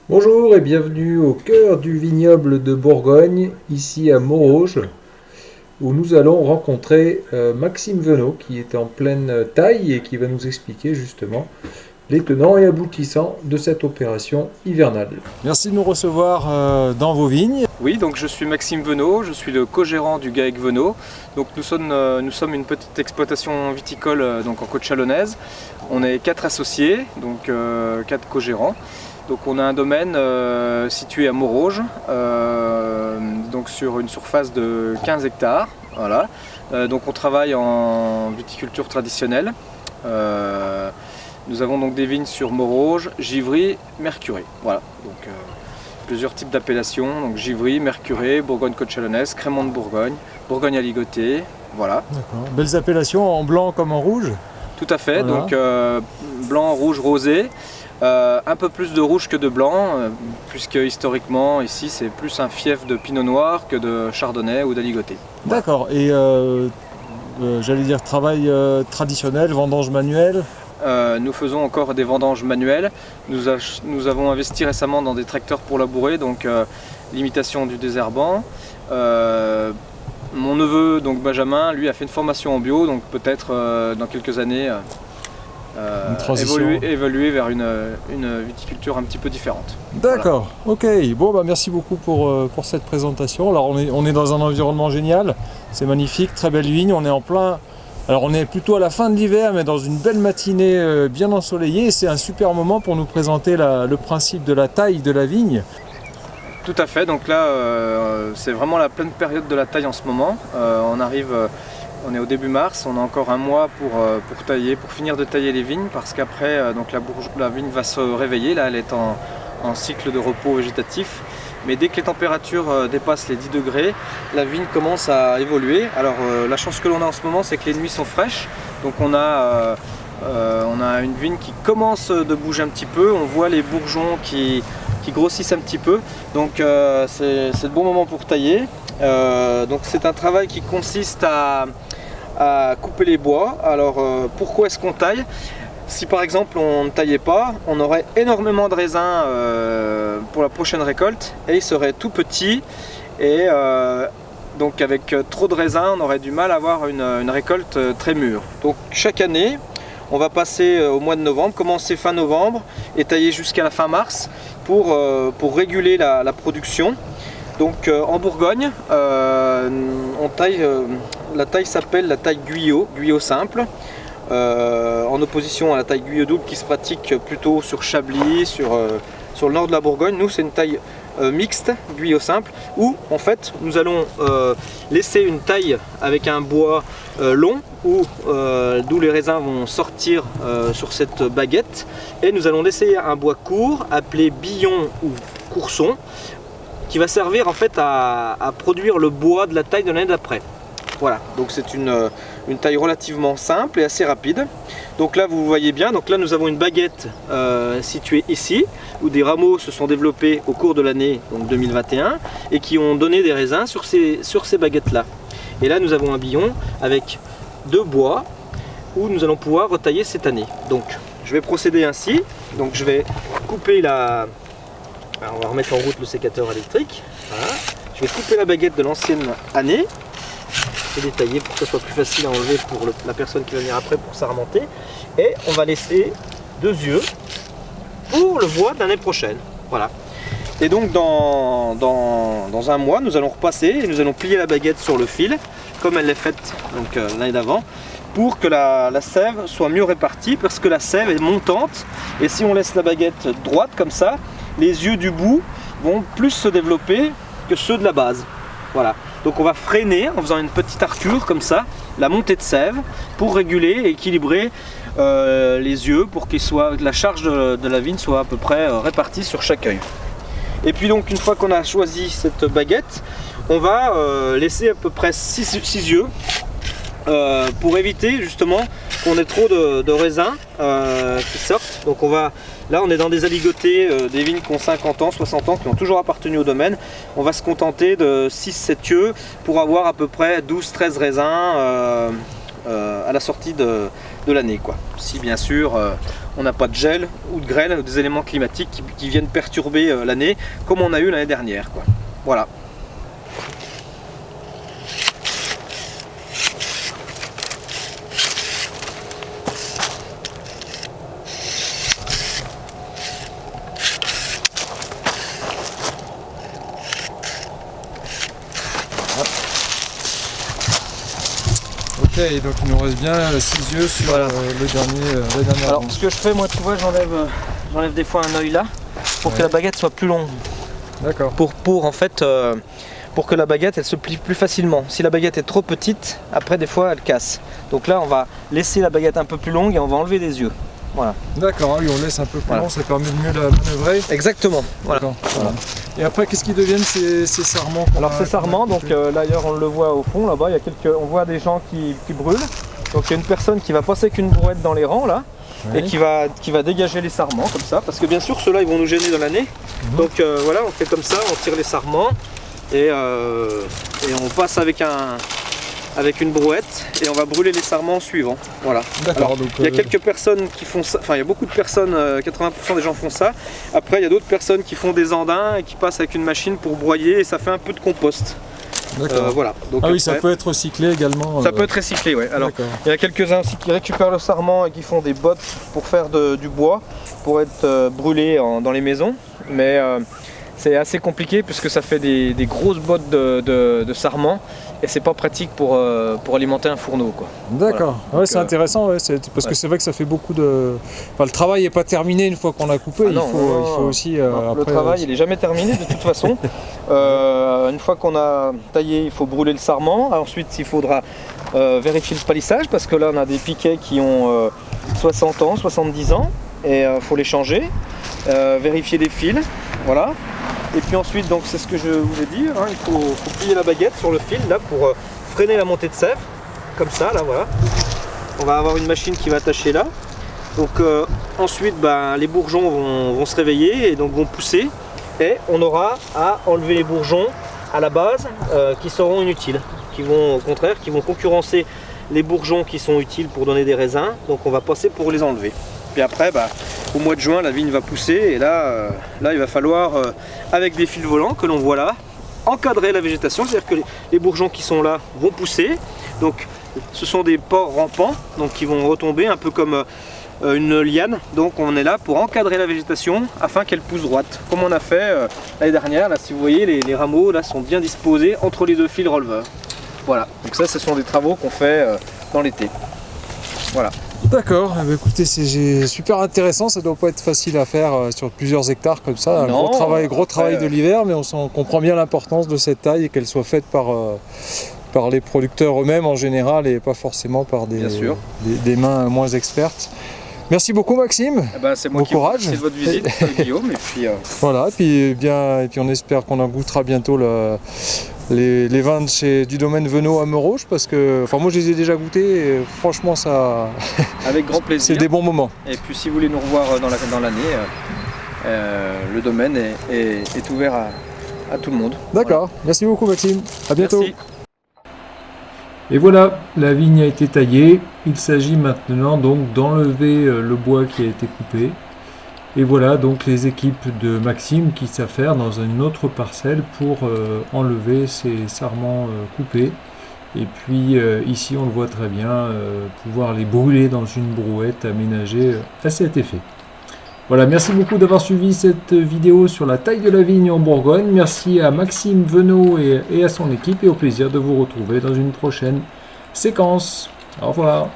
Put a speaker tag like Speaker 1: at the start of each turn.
Speaker 1: Bonjour et bienvenue au cœur du vignoble de Bourgogne, ici à Morauges, où nous allons rencontrer Maxime Venot, qui est en pleine taille et qui va nous expliquer justement les tenants et aboutissants de cette opération hivernale.
Speaker 2: Merci de nous recevoir dans vos vignes.
Speaker 3: Oui, donc je suis Maxime Venot, je suis le co-gérant du GAEC Venot. Donc nous sommes une petite exploitation viticole donc en côte chalonnaise. On est 4 associés, donc 4 co-gérants. Donc on a un domaine situé à Morauges, donc sur une surface de 15 hectares. Voilà. Donc on travaille en viticulture traditionnelle. Nous avons donc des vignes sur Morauges, Givry, Mercurey. Voilà. Donc, plusieurs types d'appellations, donc Givry, Mercurey, Bourgogne-Côte Chalonnaise, Crémant de Bourgogne, Bourgogne à Ligoté, voilà.
Speaker 2: D'accord. Belles appellations en blanc comme en rouge.
Speaker 3: Tout à fait,
Speaker 2: Voilà.
Speaker 3: donc blanc, rouge, rosé, un peu plus de rouge que de blanc, puisque historiquement ici c'est plus un fief de pinot noir que de chardonnay ou d'aligoté.
Speaker 2: D'accord. Et j'allais dire travail traditionnel, vendange manuelle.
Speaker 3: Nous faisons encore des vendanges manuelles. Nous avons investi récemment dans des tracteurs pour labourer, donc l'imitation du désherbant. Mon neveu, donc Benjamin, lui a fait une formation en bio, donc peut-être dans quelques années évoluer vers une viticulture un petit peu différente.
Speaker 2: D'accord. Ok. Bon, bah merci beaucoup pour cette présentation. Alors on est dans un environnement génial. C'est magnifique, très belle vigne. On est en plein. Alors on est plutôt à la fin de l'hiver, mais dans une belle matinée bien ensoleillée. Et c'est un super moment pour nous présenter le principe de la taille de la vigne.
Speaker 3: Tout à fait, donc là c'est vraiment la pleine période de la taille en ce moment. On est au début mars, on a encore un mois pour tailler, pour finir de tailler les vignes, parce qu'après donc la vigne va se réveiller, là elle est en cycle de repos végétatif. Mais dès que les températures dépassent les 10 degrés, la vigne commence à évoluer. Alors la chance que l'on a en ce moment, c'est que les nuits sont fraîches, donc on a une vigne qui commence de bouger un petit peu, on voit les bourgeons qui grossissent un petit peu, donc c'est le bon moment pour tailler. Donc c'est un travail qui consiste à couper les bois. Alors pourquoi est-ce qu'on taille? Si par exemple on ne taillait pas, on aurait énormément de raisins pour la prochaine récolte et ils seraient tout petits, et donc avec trop de raisins on aurait du mal à avoir une récolte très mûre. Donc chaque année on va passer au mois de novembre, commencer fin novembre et tailler jusqu'à la fin mars pour réguler la production. Donc en Bourgogne, on taille, la taille s'appelle la taille Guyot, Guyot simple, en opposition à la taille Guyot double qui se pratique plutôt sur Chablis, sur le nord de la Bourgogne. Nous c'est une taille mixte, Guyot simple, où en fait nous allons laisser une taille avec un bois long, d'où les raisins vont sortir sur cette baguette, et nous allons laisser un bois court appelé billon ou courson, qui va servir en fait à produire le bois de la taille de l'année d'après. Voilà, donc c'est une taille relativement simple et assez rapide. Donc là vous voyez bien, donc là nous avons une baguette située ici, où des rameaux se sont développés au cours de l'année 2021 et qui ont donné des raisins sur ces baguettes là. Et là nous avons un billon avec deux bois où nous allons pouvoir retailler cette année. Donc je vais procéder ainsi, donc je vais couper la... Alors, on va remettre en route le sécateur électrique. Voilà. Je vais couper la baguette de l'ancienne année et détailler pour que ce soit plus facile à enlever pour la personne qui va venir après pour s'armenter. Et on va laisser deux yeux pour le bois de l'année prochaine. Voilà. Et donc dans un mois, nous allons repasser et nous allons plier la baguette sur le fil, comme elle l'est faite l'année d'avant, pour que la sève soit mieux répartie, parce que la sève est montante. Et si on laisse la baguette droite comme ça, les yeux du bout vont plus se développer que ceux de la base. Voilà. Donc on va freiner en faisant une petite arcure comme ça, la montée de sève, pour réguler et équilibrer les yeux, pour que la charge de la vigne soit à peu près répartie sur chaque œil. Et puis donc une fois qu'on a choisi cette baguette, on va laisser à peu près 6 yeux pour éviter justement qu'on ait trop de raisins qui sortent. Donc là on est dans des aligotés, des vignes qui ont 50 ans, 60 ans, qui ont toujours appartenu au domaine. On va se contenter de 6-7 yeux pour avoir à peu près 12-13 raisins à la sortie de l'année, quoi. Si bien sûr on n'a pas de gel ou de grêle, ou des éléments climatiques qui viennent perturber l'année, comme on a eu l'année dernière, quoi. Voilà.
Speaker 2: Ok, donc il nous reste bien 6 yeux sur
Speaker 3: voilà.
Speaker 2: le dernier.
Speaker 3: Alors ce que je fais, moi, tu vois, j'enlève des fois un œil là, pour que la baguette soit plus longue.
Speaker 2: D'accord.
Speaker 3: En fait, pour que la baguette elle se plie plus facilement. Si la baguette est trop petite, après des fois elle casse. Donc là on va laisser la baguette un peu plus longue et on va enlever des yeux. Voilà.
Speaker 2: D'accord, oui, on laisse un peu plus
Speaker 3: Voilà.
Speaker 2: long, ça permet de mieux la manœuvrer.
Speaker 3: Exactement. Voilà.
Speaker 2: Voilà. Et après, qu'est-ce qu'ils deviennent ces sarments?
Speaker 3: Alors ces sarments, donc d'ailleurs on le voit au fond là-bas, on voit des gens qui brûlent. Donc il y a une personne qui va passer avec une brouette dans les rangs là,
Speaker 2: oui.
Speaker 3: et qui va dégager les sarments comme ça, parce que bien sûr ceux-là ils vont nous gêner dans l'année. Donc voilà, on fait comme ça, on tire les sarments et on passe avec une brouette et on va brûler les sarments suivants. Voilà.
Speaker 2: D'accord.
Speaker 3: Il y a quelques personnes qui font ça, enfin il y a beaucoup de personnes, 80% des gens font ça. Après il y a d'autres personnes qui font des andins et qui passent avec une machine pour broyer et ça fait un peu de compost.
Speaker 2: D'accord.
Speaker 3: Voilà. Donc,
Speaker 2: oui, ça peut être recyclé également.
Speaker 3: Ça peut être recyclé, oui. Alors il y a quelques-uns aussi qui récupèrent le sarment et qui font des bottes pour faire du bois, pour être brûlé dans les maisons. Mais c'est assez compliqué puisque ça fait des grosses bottes de sarment et c'est pas pratique pour alimenter un fourneau, quoi.
Speaker 2: D'accord,
Speaker 3: voilà.
Speaker 2: C'est intéressant, parce que c'est vrai que ça fait beaucoup de... Enfin, le travail n'est pas terminé une fois qu'on a coupé, il faut aussi...
Speaker 3: après, le travail il n'est jamais terminé de toute façon. Une fois qu'on a taillé, il faut brûler le sarment. Ensuite il faudra vérifier le palissage parce que là on a des piquets qui ont 60 ans, 70 ans et il faut les changer. Vérifier les fils, voilà. Et puis ensuite, donc c'est ce que je vous ai dit, hein, il faut plier la baguette sur le fil là pour freiner la montée de sève, comme ça, là voilà. On va avoir une machine qui va attacher là. Donc ensuite, les bourgeons vont se réveiller et donc vont pousser. Et on aura à enlever les bourgeons à la base qui seront inutiles, qui vont au contraire, qui vont concurrencer les bourgeons qui sont utiles pour donner des raisins. Donc on va passer pour les enlever. Puis après, au mois de juin, la vigne va pousser et là il va falloir, avec des fils volants que l'on voit là, encadrer la végétation. C'est-à-dire que les bourgeons qui sont là vont pousser. Donc ce sont des pores rampants donc, qui vont retomber un peu comme une liane. Donc on est là pour encadrer la végétation afin qu'elle pousse droite. Comme on a fait l'année dernière, là si vous voyez les rameaux là sont bien disposés entre les deux fils releveurs. Voilà, donc ça ce sont des travaux qu'on fait dans l'été. Voilà.
Speaker 2: D'accord, écoutez, c'est super intéressant, ça doit pas être facile à faire sur plusieurs hectares comme ça.
Speaker 3: Non,
Speaker 2: gros travail de l'hiver, mais on comprend bien l'importance de cette taille et qu'elle soit faite par les producteurs eux-mêmes en général et pas forcément par des mains moins expertes. Merci beaucoup Maxime.
Speaker 3: C'est moi qui vous remercie de votre visite, Guillaume. Et puis,
Speaker 2: voilà, et puis on espère qu'on en goûtera bientôt les vins du domaine Venot à Meurauges, parce que moi je les ai déjà goûtés et franchement ça...
Speaker 3: Avec grand plaisir.
Speaker 2: C'est des bons moments.
Speaker 3: Et puis si vous voulez nous revoir dans l'année, le domaine est ouvert à tout le monde.
Speaker 2: D'accord, voilà. Merci beaucoup Maxime, à bientôt.
Speaker 3: Merci.
Speaker 1: Et voilà, la vigne a été taillée, il s'agit maintenant donc d'enlever le bois qui a été coupé. Et voilà donc les équipes de Maxime qui s'affairent dans une autre parcelle pour enlever ces sarments coupés. Et puis ici on le voit très bien, pouvoir les brûler dans une brouette aménagée à cet effet. Voilà, merci beaucoup d'avoir suivi cette vidéo sur la taille de la vigne en Bourgogne. Merci à Maxime Venot et à son équipe et au plaisir de vous retrouver dans une prochaine séquence. Au revoir.